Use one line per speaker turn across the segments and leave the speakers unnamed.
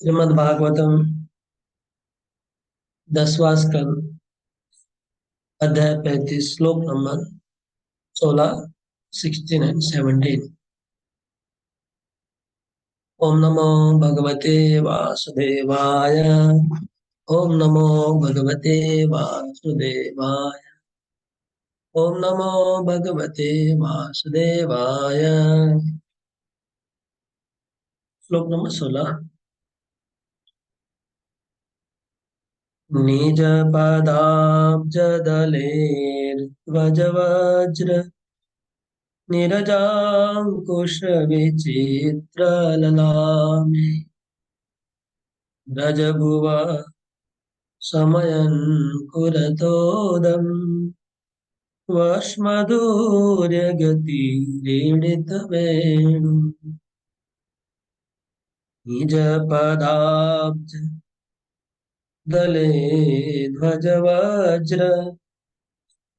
श्रीमद् भागवतम 10वां स्कंद अध्याय 35 श्लोक number 16, 16 and 17। ओम नमो भगवते वासुदेवाय। ओम नमो भगवते वासुदेवाय। ओम नमो भगवते वासुदेवाय। श्लोक नंबर 16। निज पदाब्ज दलेर्ध्वजवज्र नीरजाङ्कुश विचित्रललामे व्रजभुव शमयन् कुरतोदम् वश्मधूर्यगतिरीडितवेणु निजपदाब्ज दले ध्वजवज्र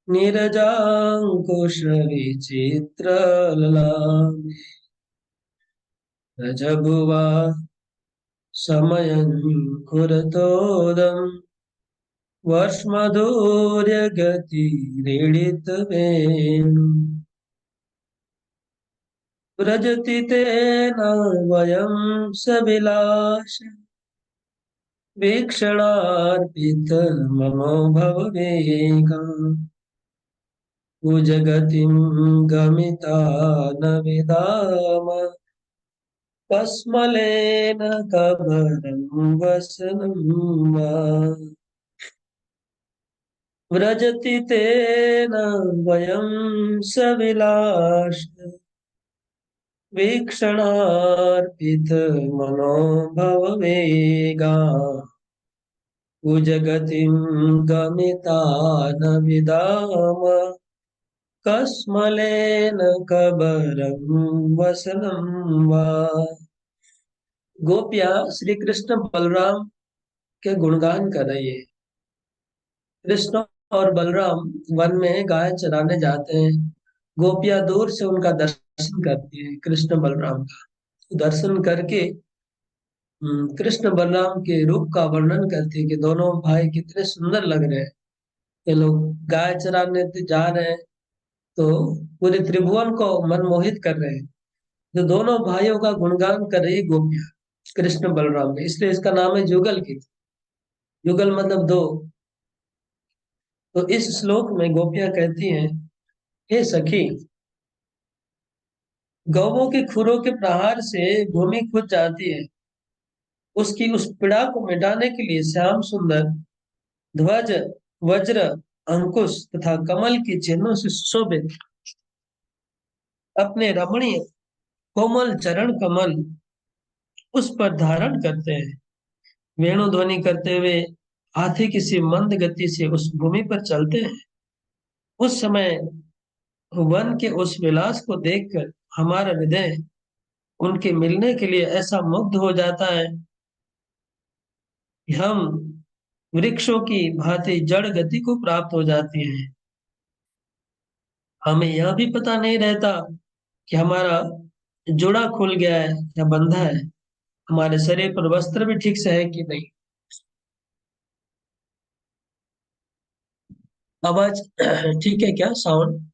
नीरजाङ्कुश विचित्रललामे व्रजभुव शमयन् कुरतोदम् वश्मधूर्यगतिरीडितवेणु व्रजति तेन वयं सविलास वीक्षणार्पितमनो भववेगान् कुजगतिं गमिता न विदाम कस्मलेन कबरं वसनं वा व्रजति तेन वयं सविलास वीक्षणार्पितमनो भववेगान् कुजगतिं गमिता न विदाम कस्मलेन कबरं वसनं वा। गोपियां श्री कृष्ण बलराम के गुणगान कर रही है। कृष्ण और बलराम वन में गाय चराने जाते हैं। गोपियां दूर से उनका दर्शन करती है, कृष्ण बलराम का दर्शन करके कृष्ण बलराम के रूप का वर्णन करती है कि दोनों भाई कितने सुंदर लग रहे हैं। ये लोग गाय चराने जा रहे हैं तो पूरे त्रिभुवन को मनमोहित कर रहे हैं। जो दोनों भाइयों का गुणगान कर रही है गोपियां कृष्ण बलराम में, इसलिए इसका नाम है युगल गीत। युगल मतलब दो। तो इस श्लोक में गोपियां कहती हैं, हे सखी, गौवों के खुरों के प्रहार से भूमि खुद जाती है। उसकी उस पीड़ा को मिटाने के लिए श्याम सुंदर ध्वज, वज्र, अंकुश तथा कमल की चिन्हों से सुशोभित अपने रमणीय कोमल चरण कमल उस पर धारण करते हैं। वेणु ध्वनि करते हुए हाथी किसी मंद गति से उस भूमि पर चलते हैं। उस समय वन के उस विलास को देखकर हमारा हृदय उनके मिलने के लिए ऐसा मुग्ध हो जाता है कि हम वृक्षों की भांति जड़ गति को प्राप्त हो जाती हैं। हमें यह भी पता नहीं रहता कि हमारा जोड़ा खुल गया है या बंधा है, हमारे शरीर पर वस्त्र भी ठीक से है कि नहीं। आवाज ठीक है क्या? साउंड?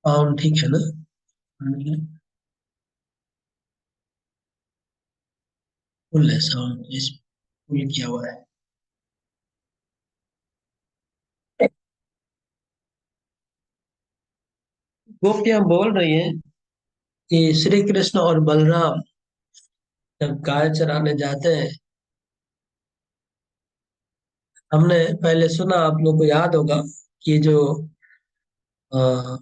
साउंड ठीक है ना? फुल है साउंड, इस फुल किया हुआ है। गोपियां बोल रही हैं कि श्री कृष्ण और बलराम जब गाय चराने जाते हैं, हमने पहले सुना, आप लोग को याद होगा कि जो अ,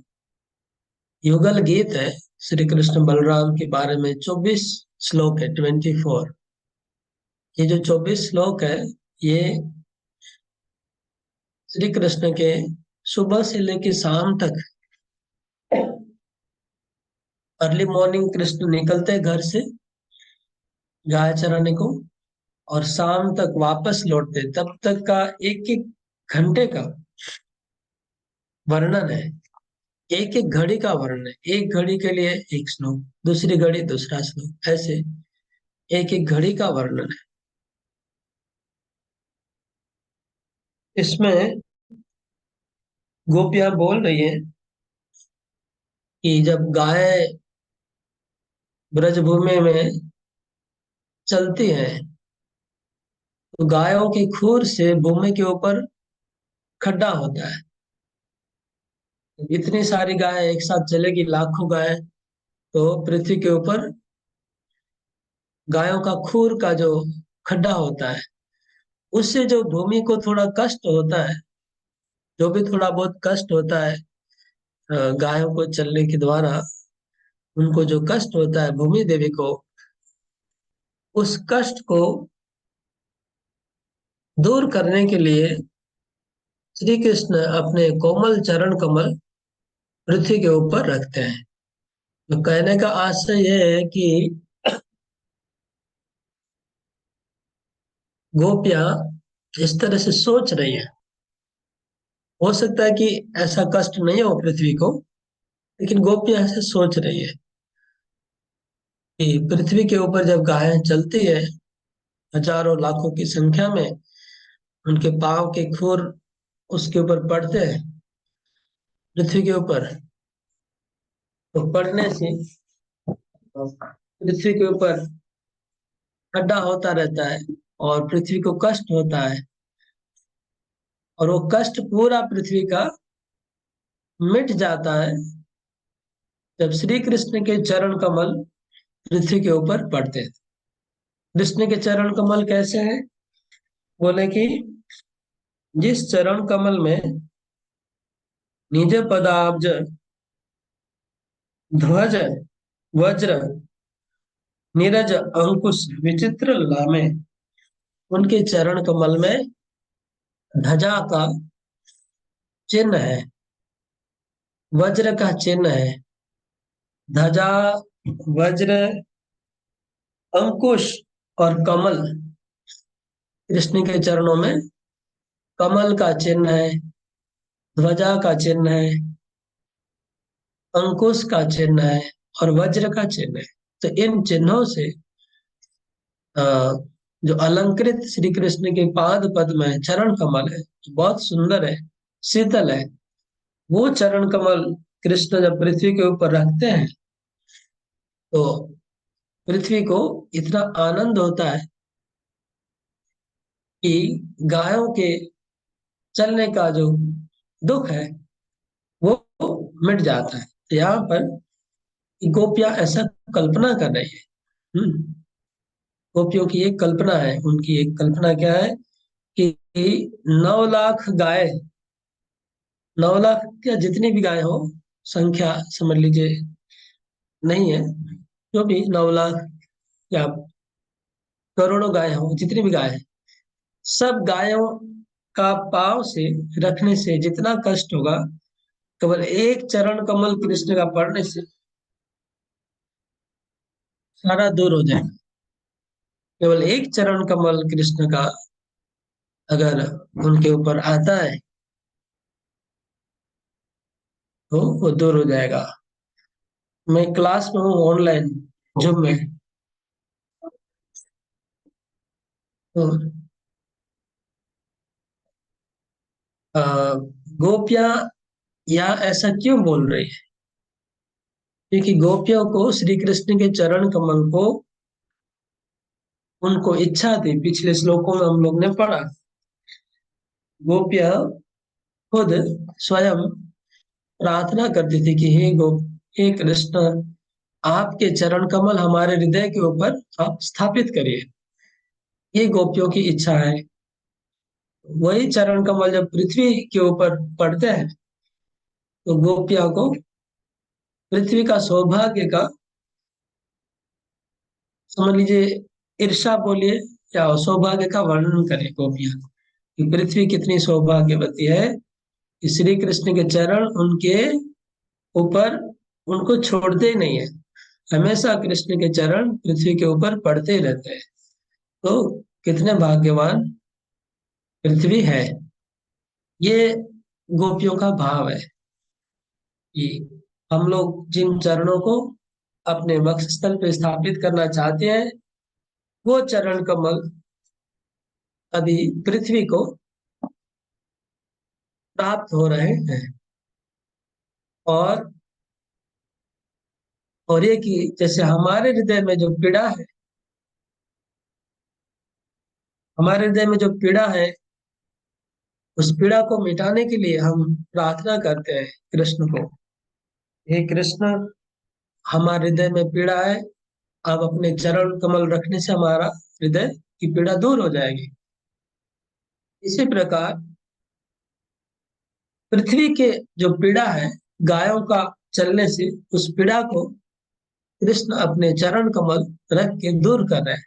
युगल गीत है श्री कृष्ण बलराम के बारे में 24 श्लोक है, 24। ये जो 24 श्लोक है, ये श्री कृष्ण के सुबह से लेकर शाम तक, अर्ली मॉर्निंग कृष्ण निकलते हैं घर से गाय चराने को और शाम तक वापस लौटते, तब तक का एक एक घंटे का वर्णन है, एक एक घड़ी का वर्णन है। एक घड़ी के लिए एक श्लोक, दूसरी घड़ी दूसरा श्लोक, ऐसे एक एक घड़ी का वर्णन है। इसमें गोपियां बोल रही है कि जब गाय ब्रजभूमि में चलती है तो गायों की खुर से भूमि के ऊपर खड्डा होता है। इतनी सारी गाय एक साथ चलेगी, लाखों गाय, तो पृथ्वी के ऊपर गायों का खुर का जो खड्डा होता है, उससे जो भूमि को थोड़ा कष्ट होता है, जो भी थोड़ा बहुत कष्ट होता है गायों को चलने के द्वारा, उनको जो कष्ट होता है भूमि देवी को, उस कष्ट को दूर करने के लिए श्री कृष्ण अपने कोमल चरण कमल पृथ्वी के ऊपर रखते हैं। तो कहने का आशय यह है कि गोपियां इस तरह से सोच रही हैं। हो सकता है कि ऐसा कष्ट नहीं हो पृथ्वी को, लेकिन गोपियां ऐसे सोच रही है कि पृथ्वी के ऊपर जब गायें चलती है हजारों लाखों की संख्या में, उनके पांव के खुर उसके ऊपर पड़ते हैं, पृथ्वी के ऊपर, तो पड़ने से पृथ्वी के ऊपर खड्डा होता रहता है और पृथ्वी को कष्ट होता है, और वो कष्ट पूरा पृथ्वी का मिट जाता है जब श्री कृष्ण के चरण कमल पृथ्वी के ऊपर पड़ते हैं। कृष्ण के चरण कमल कैसे हैं? बोले कि जिस चरण कमल में निज पदाब्ज ध्वज वज्र नीरज अंकुश विचित्र लामे, उनके चरण कमल में ध्वजा का चिन्ह है, वज्र का चिन्ह है। ध्वजा, वज्र, अंकुश और कमल, कृष्ण के चरणों में कमल का चिन्ह है, ध्वजा का चिन्ह है, अंकुश का चिन्ह है और वज्र का चिन्ह है। तो इन चिन्हों से अ, जो अलंकृत श्री कृष्ण के पाद पद्म है, चरण कमल है, बहुत सुंदर है, शीतल है। वो चरण कमल कृष्ण जब पृथ्वी के ऊपर रखते हैं तो पृथ्वी को इतना आनंद होता है कि गायों के चलने का जो दुख है वो मिट जाता है। तो यहाँ पर गोपियां ऐसा कल्पना कर रही है। हम्म, गोपियों की एक कल्पना है, उनकी एक कल्पना क्या है कि 9 लाख गाय, 9 लाख या जितनी भी गाय हो, संख्या समझ लीजिए नहीं है, जो भी 9 लाख या करोड़ों गाय हो, जितनी भी गाय है, सब गायों का पाव से रखने से जितना कष्ट होगा, केवल एक चरण कमल कृष्ण का पढ़ने से सारा दूर हो जाएगा। केवल एक चरण कमल कृष्ण का अगर उनके ऊपर आता है तो वो दूर हो जाएगा। मैं क्लास में हूँ ऑनलाइन, जूम में, तो अ, गोपियां यहाँ ऐसा क्यों बोल रही है? क्योंकि गोपियों को श्री कृष्ण के चरण कमल को, उनको इच्छा थी, पिछले श्लोकों में हम लोग ने पढ़ा, गोपियां खुद स्वयं प्रार्थना करती थी कि हे कृष्ण, आपके चरण कमल हमारे हृदय के ऊपर आप स्थापित करिए। ये गोपियों की इच्छा है। वही चरण कमल जब पृथ्वी के ऊपर पड़ते हैं तो गोपियों को पृथ्वी का सौभाग्य का, समझ लीजिए, ईर्षा बोलिए या सौभाग्य का वर्णन करें गोपियां कि पृथ्वी कितनी सौभाग्यवती है कि श्री कृष्ण के चरण उनके ऊपर, उनको छोड़ते ही नहीं है, हमेशा कृष्ण के चरण पृथ्वी के ऊपर पड़ते ही रहते हैं। तो कितने भाग्यवान पृथ्वी है। ये गोपियों का भाव है कि हम लोग जिन चरणों को अपने वक्षस्थल पे स्थापित करना चाहते हैं, वो चरण कमल अभी पृथ्वी को प्राप्त हो रहे हैं। और ये कि जैसे हमारे हृदय में जो पीड़ा है, हमारे हृदय में जो पीड़ा है, उस पीड़ा को मिटाने के लिए हम प्रार्थना करते हैं कृष्ण को, हे कृष्ण, हमारे हृदय में पीड़ा है, आप अपने चरण कमल रखने से हमारा हृदय की पीड़ा दूर हो जाएगी। इसी प्रकार पृथ्वी के जो पीड़ा है, गायों का चलने से उस पीड़ा को कृष्ण अपने चरण कमल रख के दूर कर रहे हैं।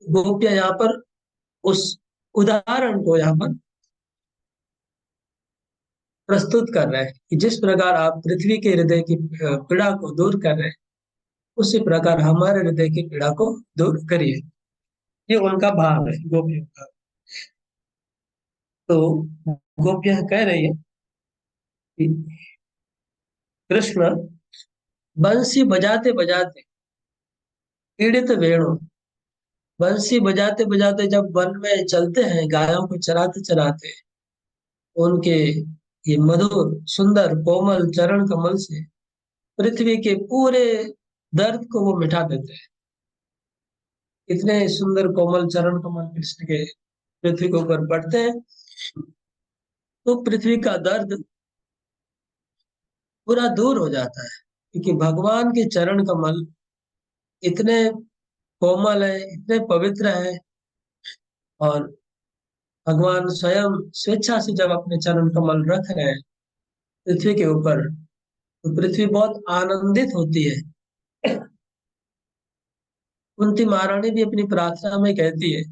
गोपियां यहाँ पर उस उदाहरण को यहाँ पर प्रस्तुत कर रहे हैं कि जिस प्रकार आप पृथ्वी के हृदय की पीड़ा को दूर कर रहे हैं, उसी प्रकार हमारे हृदय की पीड़ा को दूर करिए। ये उनका भाव है गोपियों का। तो गोपियां कह रही है कि कृष्ण बंसी बजाते बजाते पीड़ित वेणु, बंसी बजाते बजाते जब वन में चलते हैं गायों को चराते चराते, उनके ये मधुर सुंदर कोमल चरण कमल से पृथ्वी के पूरे दर्द को वो मिटा देते हैं। इतने सुंदर कोमल चरण कमल कृष्ण के पृथ्वी के ऊपर पड़ते हैं, तो पृथ्वी का दर्द पूरा दूर हो जाता है, क्योंकि भगवान के चरण कमल इतने कोमल है, इतने पवित्र है। और भगवान स्वयं स्वेच्छा से जब अपने चरण कमल रख रहे हैं पृथ्वी के ऊपर, तो पृथ्वी बहुत आनंदित होती है। कुंती महारानी भी अपनी प्रार्थना में कहती है,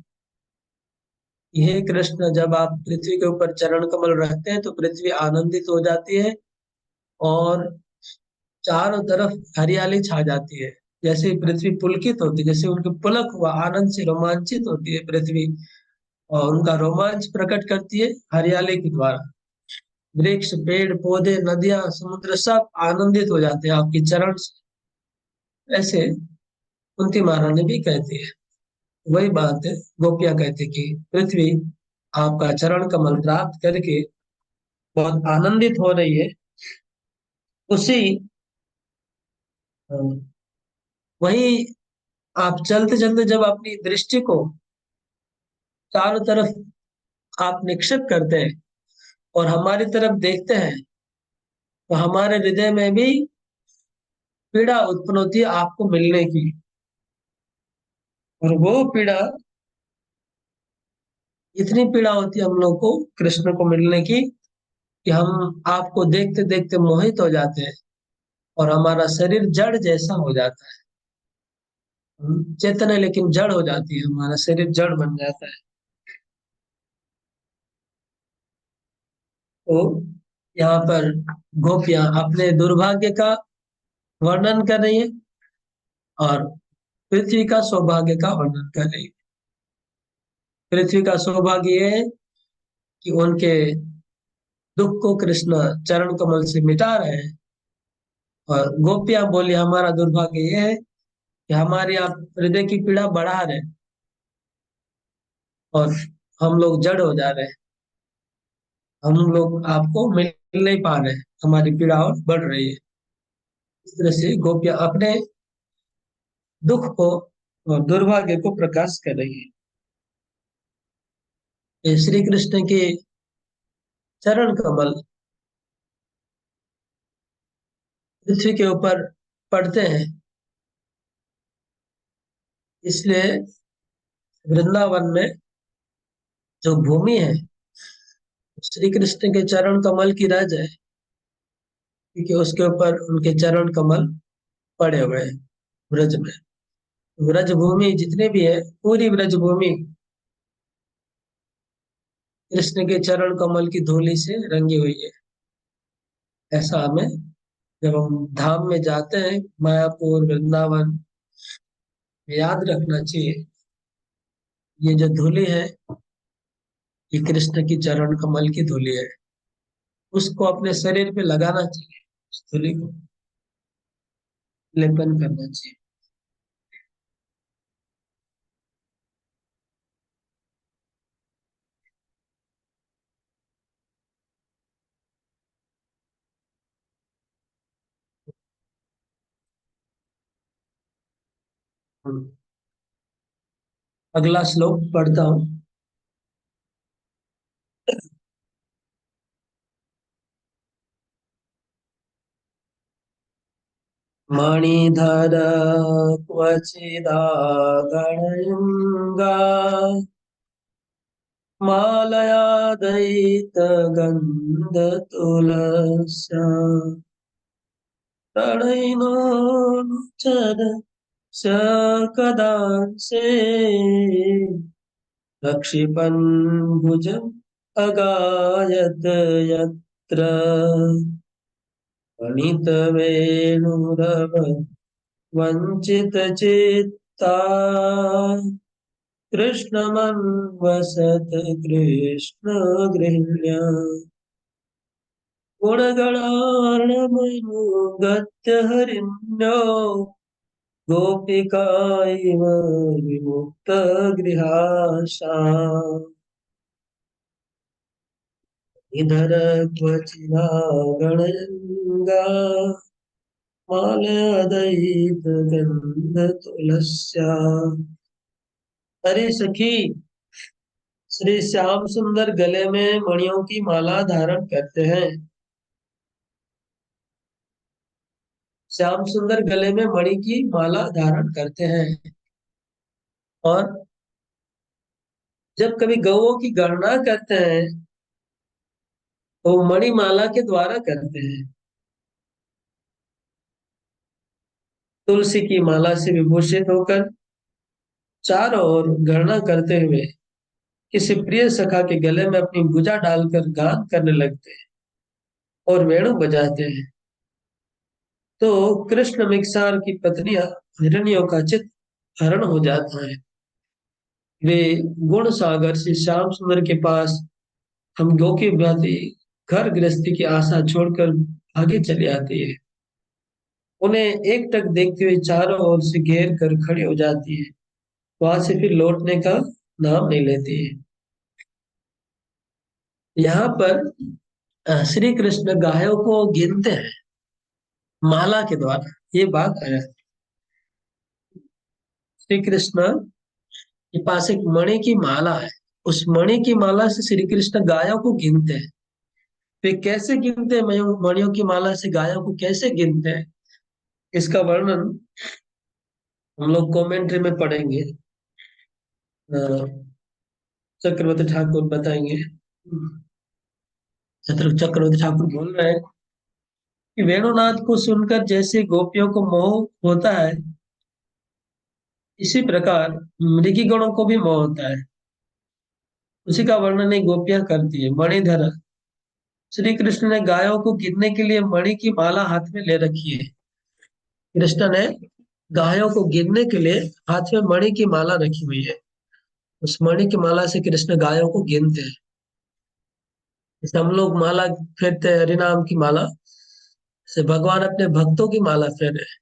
हे कृष्ण, जब आप पृथ्वी के ऊपर चरण कमल रखते हैं तो पृथ्वी आनंदित हो जाती है और चारों तरफ हरियाली छा जाती है। जैसे ही पृथ्वी पुलकित होती है, जैसे उनके पुलक हुआ आनंद से रोमांचित होती है पृथ्वी, और उनका रोमांच प्रकट करती है हरियाली के द्वारा। वृक्ष, पेड़ पौधे, नदियां, समुद्र सब आनंदित हो जाते हैं आपके चरण से। ऐसे कुंती महारानी भी कहती है। वही बात है, गोपियां कहती कि पृथ्वी आपका चरण कमल प्राप्त करके बहुत आनंदित हो रही है। उसी वही आप चलते चलते जब अपनी दृष्टि को चारों तरफ आप निक्षेप करते हैं और हमारी तरफ देखते हैं, तो हमारे हृदय में भी पीड़ा उत्पन्न होती है आपको मिलने की। और वो पीड़ा, इतनी पीड़ा होती है हम लोग को कृष्ण को मिलने की, कि हम आपको देखते देखते मोहित हो जाते हैं और हमारा शरीर जड़ जैसा हो जाता है। हम चेतन है लेकिन जड़ हो जाती है, हमारा शरीर जड़ बन जाता है। तो यहाँ पर गोपियां अपने दुर्भाग्य का वर्णन कर रही है और पृथ्वी का सौभाग्य का वर्णन कर रही है। पृथ्वी का सौभाग्य ये है कि उनके दुख को कृष्ण चरण कमल से मिटा रहे हैं। और गोपियां बोली हमारा दुर्भाग्य ये है कि हमारे आप हृदय की पीड़ा बढ़ा रहे हैं और हम लोग जड़ हो जा रहे हैं, हम लोग आपको मिल नहीं पा रहे हैं, हमारी पीड़ा और बढ़ रही है। इस तरह से गोपियां अपने दुख को और दुर्भाग्य को प्रकाश कर रही है। ये श्री कृष्ण के चरण कमल पृथ्वी के ऊपर पड़ते हैं, इसलिए वृंदावन में जो भूमि है श्री कृष्ण के चरण कमल की रज है, क्योंकि उसके ऊपर उनके चरण कमल पड़े हुए हैं ब्रज में। ब्रज भूमि जितने भी है, पूरी ब्रज भूमि कृष्ण के चरण कमल की धूलि से रंगी हुई है। ऐसा हमें जब हम धाम में जाते हैं, मायापुर वृंदावन, याद रखना चाहिए। ये जो धूलि है ये कृष्ण की चरण कमल की धूली है, उसको अपने शरीर पे लगाना चाहिए, उस धूली को लेपन करना चाहिए। हम्म। अगला श्लोक पढ़ता हूँ। मणिधर क्वचिदा गणयुंगा मालया दयित गंध तुलस्या प्रणयिनोऽनुचर स कदांसे रक्षिपन् भुजम् अगायत् यत्र वनितवेणुरव वञ्चितचित्ता कृष्णमन्वसत् कृष्णगृह्ण्या गुणगणार्णमनुगत्य हरिण्यो गोपिका इव विमुक्तगृहाशा निधर क्वचिदा गणयङ्गा मालयदयित गन्धतुलस्या। अरे सखी, श्री श्याम सुंदर गले में मणियों की माला धारण करते हैं। श्याम सुंदर गले में मणि की माला धारण करते हैं, और जब कभी गौओं की गणना करते हैं तो मणिमाला के द्वारा करते हैं। तुलसी की माला से विभूषित होकर चारों ओर गणना करते हुए किसी प्रिय सखा के गले में अपनी भुजा डालकर गान करने लगते हैं और वेणु बजाते हैं, तो कृष्ण मिक्सार की पत्नियां हिरण्यों का चित्त हरण हो जाता है। वे गुण सागर से श्याम सुंदर के पास हम गौ की भांति घर गृहस्थी की आशा छोड़कर आगे चली आती है। उन्हें एकटक देखते हुए चारों ओर से घेर कर खड़ी हो जाती है, वहां से फिर लौटने का नाम नहीं लेती है। यहाँ पर श्री कृष्ण गायों को गिनते हैं माला के द्वारा, ये बात है। श्री कृष्ण के पास एक मणि की माला है, उस मणि की माला से श्री कृष्ण गायों को गिनते हैं। वे कैसे गिनते हैं, मणियों की माला से गायों को कैसे गिनते हैं, इसका वर्णन हम लोग कमेंट्री में पढ़ेंगे। चक्रवर्ती ठाकुर बताएंगे। चक्रवर्ती ठाकुर बोल रहे हैं कि वेणुनाथ को सुनकर जैसे गोपियों को मोह होता है, इसी प्रकार मृगी गणों को भी मोह होता है। उसी का वर्णन एक गोपियां करती है। मणिधर, श्री कृष्ण ने गायों को गिनने के लिए मणि की माला हाथ में ले रखी है। कृष्ण ने गायों को गिनने के लिए हाथ में मणि की माला रखी हुई है। उस मणि की माला से कृष्ण गायों को गिनते हैं। जैसे हम लोग माला फेरते हैं हरिनाम की माला, से भगवान अपने भक्तों की माला फेर रहे हैं।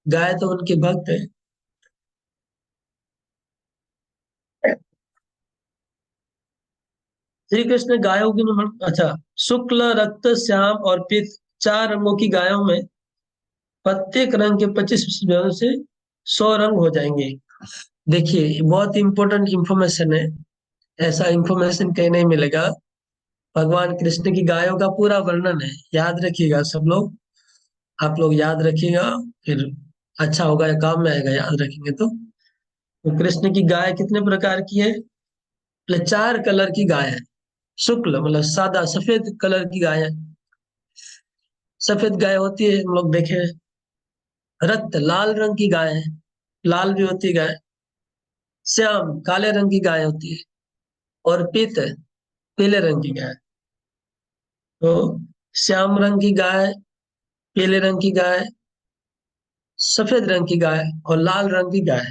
गाय तो उनके भक्त है। श्री कृष्ण गायों की अच्छा, शुक्ल, रक्त, श्याम और पीत, चार रंगों की गायों में प्रत्येक रंग के 25 से 100 रंग हो जाएंगे। देखिए, ये बहुत इंपॉर्टेंट इंफॉर्मेशन है, ऐसा इंफॉर्मेशन कहीं नहीं मिलेगा। भगवान कृष्ण की गायों का पूरा वर्णन है, याद रखिएगा सब लोग। आप लोग याद रखिएगा, फिर अच्छा होगा, या काम में आएगा याद रखेंगे तो कृष्ण की गाय कितने प्रकार की है? मतलब 4 कलर की गाय है। शुक्ल मतलब सादा सफेद कलर की गाय है, सफेद गाय होती है, हम लोग देखे हैं। रक्त लाल रंग की गाय है, लाल भी होती है गाय। श्याम काले रंग की गाय होती है, और पीत पीले रंग की गाय। तो श्याम रंग की गाय, पीले रंग की गाय, सफेद रंग की गाय और लाल रंग की गाय।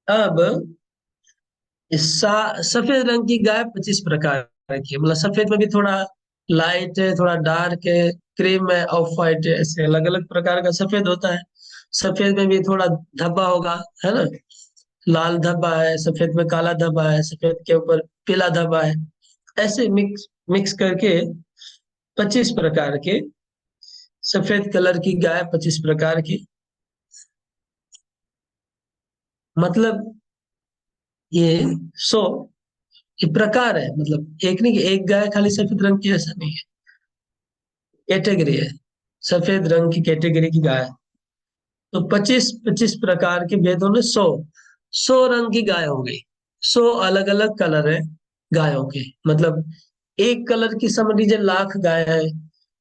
अब सफेद रंग की गाय 25 प्रकार की है। मतलब सफेद में भी थोड़ा लाइट है, थोड़ा डार्क है, क्रीम है, ऑफ वाइट है, ऐसे अलग अलग प्रकार का सफेद होता है। सफेद में भी थोड़ा धब्बा होगा, है ना। लाल धब्बा है, सफेद में काला धब्बा है, सफेद के ऊपर पीला धब्बा है। ऐसे मिक्स मिक्स करके 25 प्रकार के सफेद कलर की गाय, 25 प्रकार की। मतलब ये 100 ये प्रकार है। मतलब एक नहीं कि एक गाय खाली सफेद रंग की, ऐसा नहीं है। कैटेगरी है, सफेद रंग की कैटेगरी की गाय। तो 25 25 प्रकार के भेदों में 100 रंग की गाय हो गई। 100 अलग अलग कलर है गायों के। मतलब एक कलर की समझ लीजिए लाख गाय है,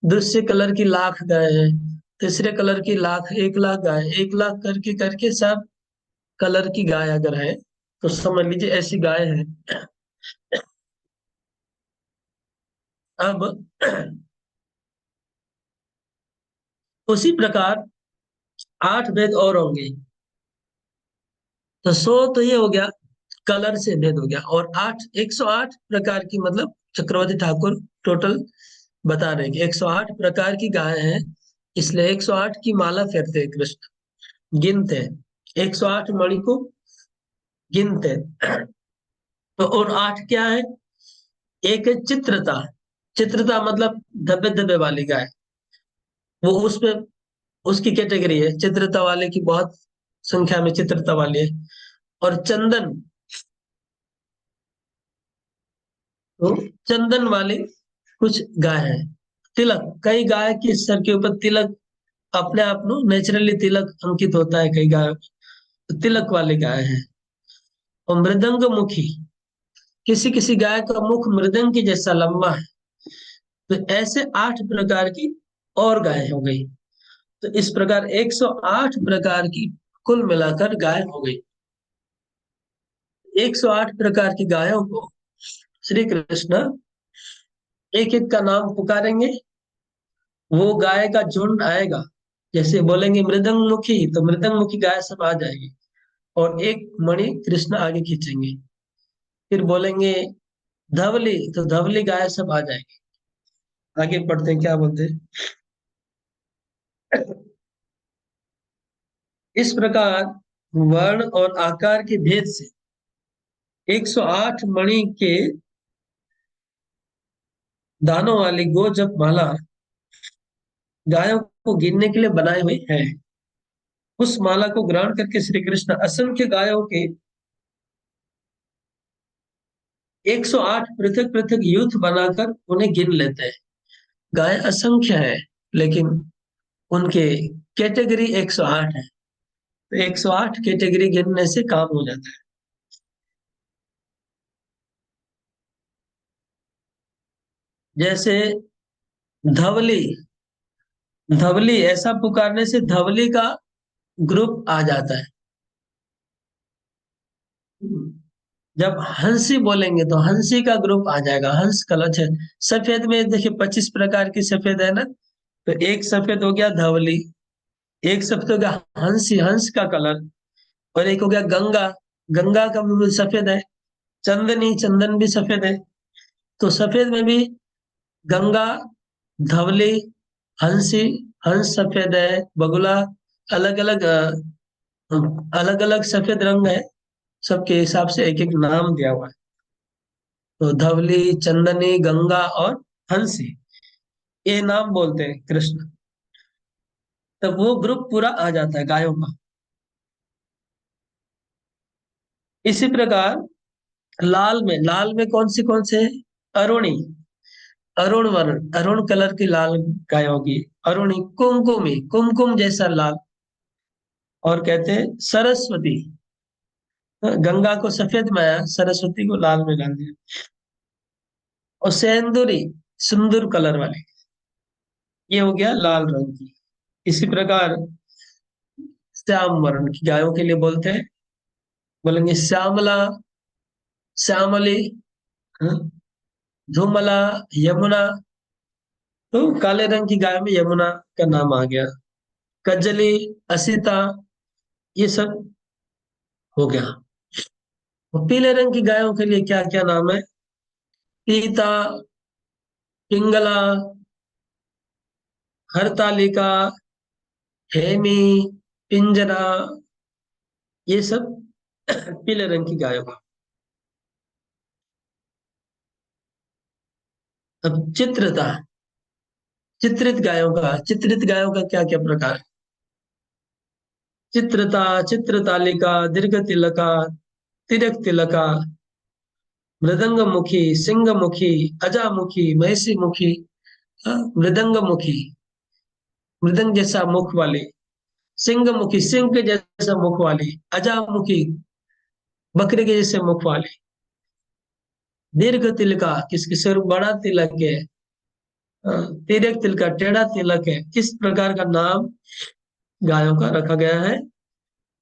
दूसरे कलर की लाख गाय है, तीसरे कलर की लाख, 1 लाख गाय, 1 लाख करके करके सब कलर की गाय अगर है तो समझ लीजिए ऐसी गाय है। अब उसी प्रकार 8 भेद और होंगे। तो 100 तो ये हो गया, कलर से भेद हो गया। और 108 प्रकार की, मतलब चक्रवर्ती ठाकुर टोटल बता रहे हैं कि 108 प्रकार की गाय हैं, इसलिए 108 की माला फेरते हैं कृष्ण, गिनते हैं 108 मणि को, गिनते हैं। तो और 8 क्या है? एक है चित्रता। चित्रता मतलब धब्बे धब्बे वाली गाय, वो उसमें उसकी कैटेगरी है। चित्रता वाले की बहुत संख्या में चित्रता वाली है। और चंदन, तो चंदन वाले कुछ गाय हैं। तिलक, कई गाय के सर के ऊपर तिलक अपने आप नो नेचुरली तिलक अंकित होता है कई गायों में, तो तिलक वाली गाय है। और मृदंग मुखी, किसी किसी गाय का मुख मृदंग की जैसा लंबा है। तो ऐसे 8 प्रकार की और गाय हो गई। तो इस प्रकार 108 प्रकार की कुल मिलाकर गाय हो गई। 108 प्रकार की गायों को श्री कृष्ण एक एक का नाम पुकारेंगे, वो गाय का झुंड आएगा। जैसे बोलेंगे मृदंग मुखी, तो मृदंग मुखी गाय सब आ जाएगी, और एक मणि कृष्ण आगे खींचेंगे। फिर बोलेंगे धवली, तो धवली गाय सब आ जाएगी। आगे पढ़ते हैं, क्या बोलते हैं। इस प्रकार वर्ण और आकार के भेद से 108 मणि के दानों वाली गो जप माला गायों को गिनने के लिए बनाई हुई है। उस माला को ग्रहण करके श्री कृष्ण असंख्य गायों के 108 पृथक पृथक युद्ध बनाकर उन्हें गिन लेते हैं। गाय असंख्य है, लेकिन उनके कैटेगरी 108 है। तो 108 कैटेगरी गिनने से काम हो जाता है। जैसे धवली, धवली ऐसा पुकारने से धवली का ग्रुप आ जाता है। जब हंसी बोलेंगे तो हंसी का ग्रुप आ जाएगा, हंस कलच है। सफेद में देखिए 25 प्रकार की सफेद है ना, तो एक सफेद हो गया धवली, एक सफेद हो गया हंसी, हंस का कलर। और एक हो गया गंगा, गंगा का भी सफेद है। चंदनी, चंदन भी सफेद है। तो सफेद में भी गंगा, धवली, हंसी, हंस सफेद है, बगुला, अलग अलग अलग अलग सफेद रंग है। सबके हिसाब से एक एक नाम दिया हुआ है। तो धवली, चंदनी, गंगा और हंसी, ये नाम बोलते हैं कृष्ण। तब वो ग्रुप पूरा आ जाता है गायों का। इसी प्रकार लाल में कौन से हैं? अरुणी, अरुण वर्ण, अरुण कलर की लाल गाय होगी। अरुणी, कुमकुमी, कुमकुम जैसा लाल। और कहते हैं सरस्वती, गंगा को सफेद में आया, सरस्वती को लाल में डाल दिया। और सेंदुरी, सिंदूर कलर वाली, ये हो गया लाल रंग की। इसी प्रकार श्याम वर्ण की गायों के लिए बोलते हैं, बोलेंगे श्यामला, श्यामली, हाँ, धूमला, यमुना। तो काले रंग की गाय में यमुना का नाम आ गया। कजली, असिता, ये सब हो गया। और पीले रंग की गायों के लिए क्या क्या नाम है? पीता, पिंगला, हरतालिका, हेमी, पिंजरा, ये सब पीले रंग की गायों का। अब चित्रता, चित्रित गायों का क्या क्या प्रकार है? चित्रता, चित्रतालिका, दीर्घ तिलका, तिरक तिलका, मृदंगमुखी, सिंहमुखी, अजामुखी, महिषीमुखी, मृदंगमुखी, मृदंग जैसा मुख वाली, सिंहमुखी, सिंह के जैसा मुख वाली, अजामुखी, बकरे के जैसे मुख वाली, दीर्घ तिलका, किसकी सिर बड़ा तिलक है, तिरक तिलका, टेढ़ा तिलक है। इस प्रकार का नाम गायों का रखा गया है,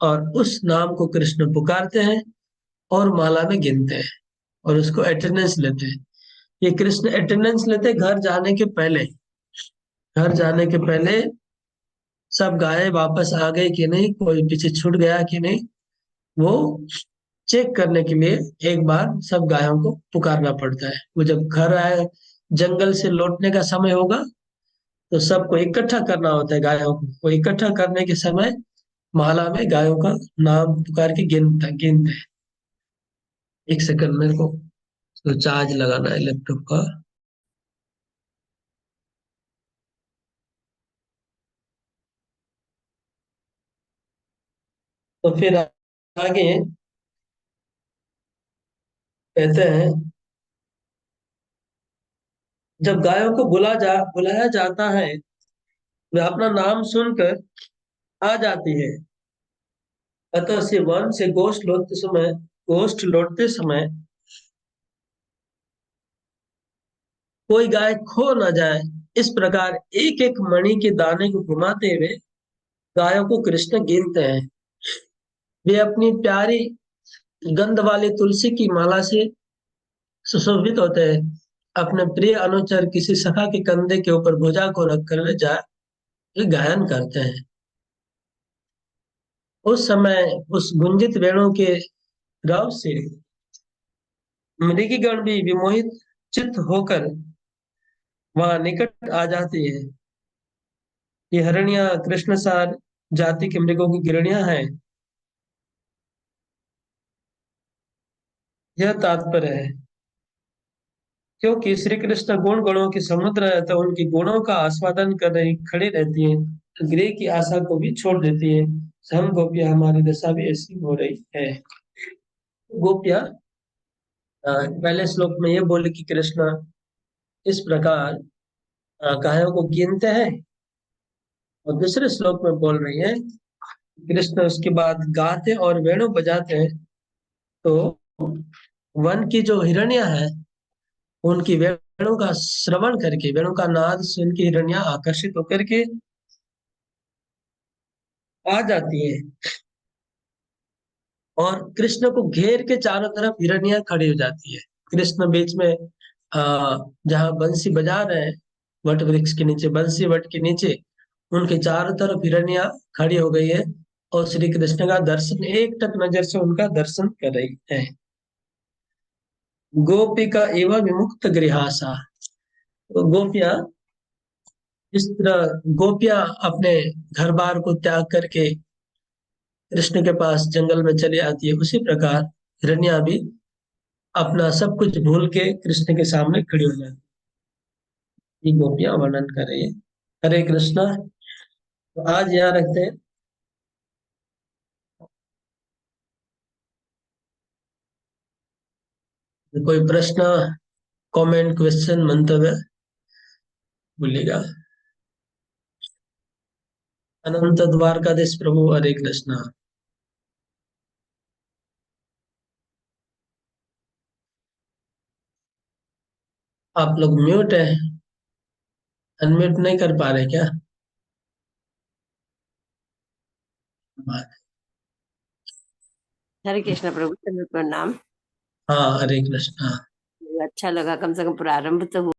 और उस नाम को कृष्ण पुकारते हैं और माला में गिनते हैं और उसको अटेंडेंस लेते हैं। ये कृष्ण अटेंडेंस लेते हैं घर जाने के पहले। घर जाने के पहले सब गायें वापस आ गई कि नहीं, कोई पीछे छूट गया कि नहीं, वो चेक करने के लिए एक बार सब गायों को पुकारना पड़ता है। वो जब घर आए, जंगल से लौटने का समय होगा, तो सबको इकट्ठा करना होता है गायों को। वो इकट्ठा करने के समय माला में गायों का नाम पुकार के गिनते हैं। एक सेकंड, मेरे को तो चार्ज लगाना है लैपटॉप का। तो फिर आगे कहते हैं, जब गायों को बुलाया जाता है, वे अपना नाम सुनकर आ जाती है। अतः से वन से गोष्ठ लौटते समय कोई गाय खो न जाए, इस प्रकार एक एक मणि के दाने को घुमाते हुए गायों को कृष्ण गिनते हैं। वे अपनी प्यारी गंध वाली तुलसी की माला से सुशोभित होते हैं। अपने प्रिय अनुचर किसी सखा के कंधे के ऊपर भुजा को रखकर वे गायन करते हैं। उस समय उस गुंजित वेणु के रव से मृगीगण भी विमोहित चित्त होकर वहां निकट आ जाती है। ये हिरण्या कृष्णसार जाति के मृगों की गिरणियां हैं। यह तात्पर्य है, क्योंकि श्री कृष्ण गुण गुणों के समुद्र है, तो उनके गुणों का आस्वादन कर रही खड़ी रहती है, तो गृह की आशा को भी छोड़ देती है। हम गोपियां, हमारी दशा भी ऐसी हो रही है। गोपियां पहले श्लोक में ये बोले कि कृष्ण इस प्रकार गायों को गिनते हैं, और दूसरे श्लोक में बोल रही है कृष्ण उसके बाद गाते और वेणु बजाते हैं। तो वन की जो हिरण्या है, उनकी वेणु का श्रवण करके, वेणु का नाद सुन के हिरण्या आकर्षित होकर के आ जाती है, और कृष्ण को घेर के चारों तरफ हिरण्या खड़ी हो जाती है। कृष्ण बीच में जहाँ बंसी बजा रहे हैं, वट वृक्ष के नीचे, बंसी वट के नीचे, उनके चारों तरफ हिरण्या खड़ी हो गई है, और श्री कृष्ण का दर्शन, एक टक नजर से उनका दर्शन कर रही है। गोपिका एवं विमुक्त गृहासा, तो गोपियां इस तरह, गोपियां अपने घर बार को त्याग करके कृष्ण के पास जंगल में चली आती है, उसी प्रकार हिरण्या भी अपना सब कुछ भूल के कृष्ण के सामने खड़ी हो जाती है। ये गोपियां वर्णन कर रही है। हरे कृष्णा। तो आज यहाँ रखते हैं। कोई प्रश्न, कमेंट, क्वेश्चन, मंतव्य बोलिएगा। अनंत द्वारकाधीश प्रभु, हरे कृष्णा। आप लोग म्यूट है, अनम्यूट नहीं कर पा रहे क्या?
हरे कृष्ण प्रभु, तुम्हें प्रणाम।
हाँ, हरे कृष्णा।
अच्छा लगा, कम से कम प्रारंभ तो हुआ।